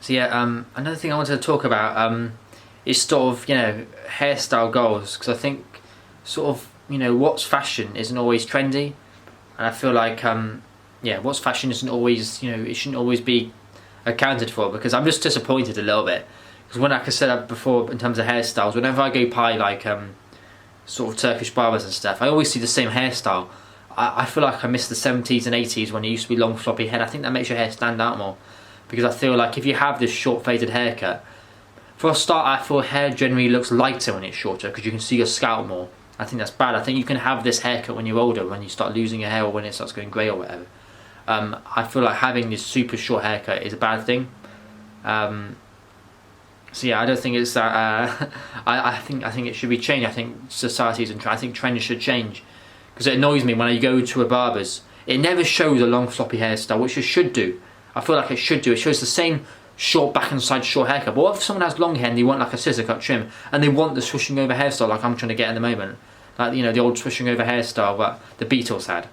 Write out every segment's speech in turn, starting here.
So yeah, another thing I wanted to talk about is sort of, hairstyle goals, because I think sort of, what's fashion isn't always trendy, and I feel like what's fashion isn't always, it shouldn't always be accounted for, because I'm just disappointed a little bit. Because when, like I said before, in terms of hairstyles, whenever I go by like sort of Turkish barbers and stuff, I always see the same hairstyle. I feel like I miss the 70s and 80s when it used to be long floppy hair. I think that makes your hair stand out more, because I feel like if you have this short faded haircut, for a start I feel hair generally looks lighter when it's shorter, because you can see your scalp more. I think that's bad. I think you can have this haircut when you're older, when you start losing your hair or when it starts going grey or whatever. I feel like having this super short haircut is a bad thing. So yeah, I don't think it's that. I think it should be changed. I think societies and I think trends should change, because it annoys me when I go to a barber's. It never shows a long floppy hairstyle, which it should do. I feel like it should do. It shows the same short back and side short haircut. But what if someone has long hair and they want like a scissor cut trim, and they want the swishing over hairstyle like I'm trying to get at the moment, like the old swishing over hairstyle that the Beatles had?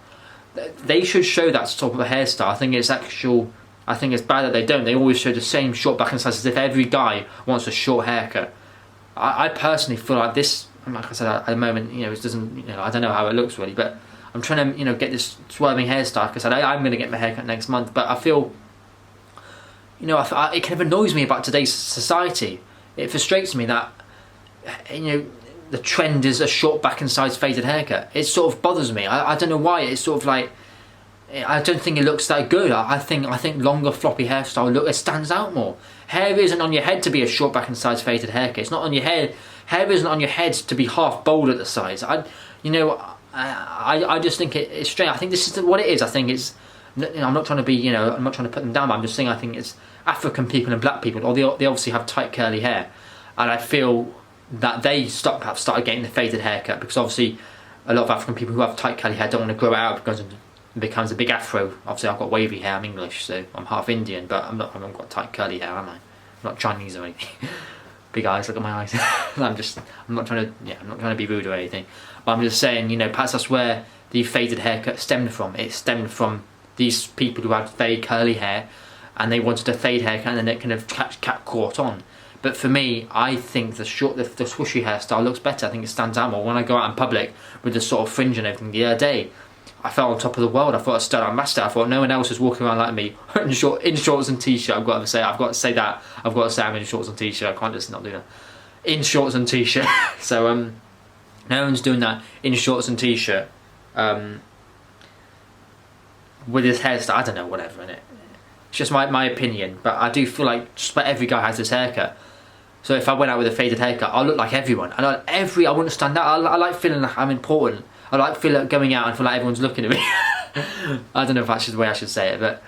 They should show that sort of a hairstyle. I think it's bad that they don't. They always show the same short back and sides, as if every guy wants a short haircut. I personally feel like this, like I said at the moment, it doesn't, I don't know how it looks really, but I'm trying to, get this swerving hairstyle. Like I said, I'm going to get my haircut next month, but I feel, it kind of annoys me about today's society. It frustrates me that, the trend is a short back and sides faded haircut. It sort of bothers me. I don't know why. It's sort of like, I don't think it looks that good. I think longer floppy hairstyle it stands out more. Hair isn't on your head to be a short back and sides faded haircut. It's not on your head. Hair isn't on your head to be half bald at the sides. I just think it's strange. I think this is what it is. I think it's. I'm not trying to be. I'm not trying to put them down. But I'm just saying I think it's African people and black people, or they obviously have tight curly hair, and I feel that they have started getting the faded haircut, because obviously a lot of African people who have tight curly hair don't want to grow it out because it becomes a big afro. Obviously I've got wavy hair, I'm English, so I'm half Indian, but I haven't got tight curly hair, am I? I'm not Chinese or anything. Big eyes, look at my eyes. I'm not trying to be rude or anything, but I'm just saying, perhaps that's where the faded haircut stemmed from. It stemmed from these people who had very curly hair and they wanted a fade haircut, and then it kind of caught on. But for me, I think the swooshy hairstyle looks better. I think it stands out more. When I go out in public with the sort of fringe and everything, the other day, I felt on top of the world. I thought I stood out master. I thought no one else was walking around like me in shorts and t-shirt. I've got to say that. I've got to say I'm in shorts and t-shirt. I can't just not do that. In shorts and t-shirt. So no one's doing that in shorts and t-shirt with his hairstyle. I don't know, whatever, innit? It's just my opinion, but I do feel like just about every guy has this haircut. So if I went out with a faded haircut, I'll look like everyone. I wouldn't stand out. I like feeling like I'm important. I like feeling like going out and feel like everyone's looking at me. I don't know if that's the way I should say it, but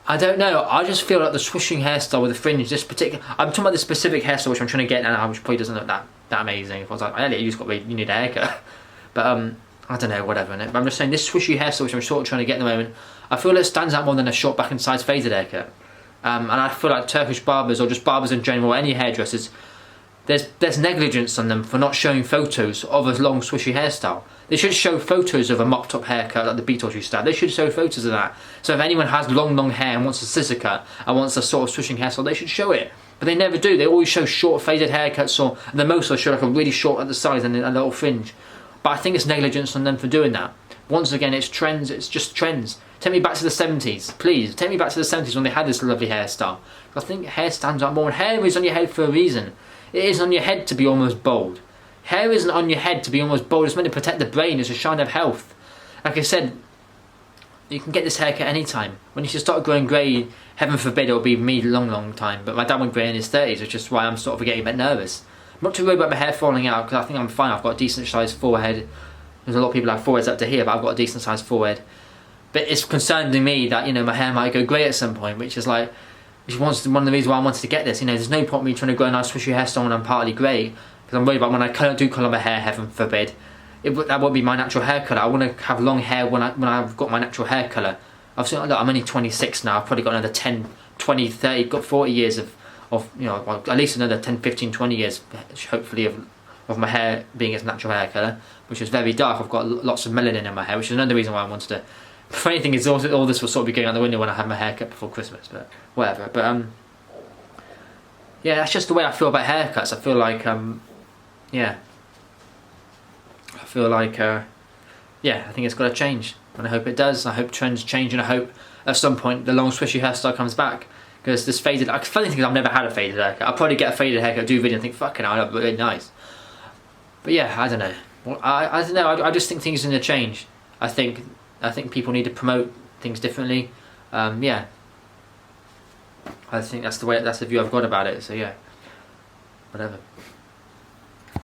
I don't know. I just feel like the swishing hairstyle with the fringe, I'm talking about the specific hairstyle which I'm trying to get now, which probably doesn't look that amazing. If I was like, Elliot, you need a haircut. But I don't know, whatever, innit? But I'm just saying, this swishy hairstyle which I'm sort of trying to get at the moment, I feel it stands out more than a short back and sides faded haircut. And I feel like Turkish barbers, or just barbers in general, or any hairdressers, there's negligence on them for not showing photos of a long swishy hairstyle. They should show photos of a mopped up haircut like the Beatles used to have. They should show photos of that. So if anyone has long hair and wants a scissor cut and wants a sort of swishing hairstyle, they should show it. But they never do. They always show short faded haircuts, or the most will show like a really short at the sides and a little fringe. But I think it's negligence on them for doing that. Once again, it's trends. It's just trends. Take me back to the 70s, please. Take me back to the 70s when they had this lovely hairstyle. I think hair stands out more. And hair is on your head for a reason. It is on your head to be almost bald. Hair isn't on your head to be almost bald. It's meant to protect the brain. It's a sign of health. Like I said, you can get this haircut anytime. When you should start growing grey, heaven forbid it'll be me long time. But my dad went grey in his 30s, which is why I'm sort of getting a bit nervous. I'm not too worried about my hair falling out, because I think I'm fine. I've got a decent sized forehead. There's a lot of people who have foreheads up to here, but I've got a decent sized forehead. But it's concerning me that, my hair might go grey at some point, which is like, one of the reasons why I wanted to get this. There's no point in me trying to grow a nice swishy hairstyle when I'm partly grey, because I'm worried about when I do colour my hair, heaven forbid, that won't be my natural hair colour. I want to have long hair when I've got my natural hair colour. I'm only 26 now. I've probably got another 10, 20, 30, got 40 years of at least another 10, 15, 20 years, hopefully, of my hair being its natural hair colour, which is very dark. I've got lots of melanin in my hair, which is another reason why I wanted to. The funny thing is, all this will sort of be going out the window when I have my hair cut before Christmas, but whatever. But yeah, that's just the way I feel about haircuts. I feel like yeah, I feel like yeah, I think it's got to change, and I hope it does. I hope trends change, and I hope at some point the long swishy hairstyle comes back. Because this faded, like, funny thing is I've never had a faded haircut. I'll probably get a faded haircut, do a video and think, fucking hell, that would be really nice. But yeah, I don't know. Well, I don't know, I just think things are going to change. I think people need to promote things differently. Yeah. I think that's the view I've got about it, so yeah. Whatever.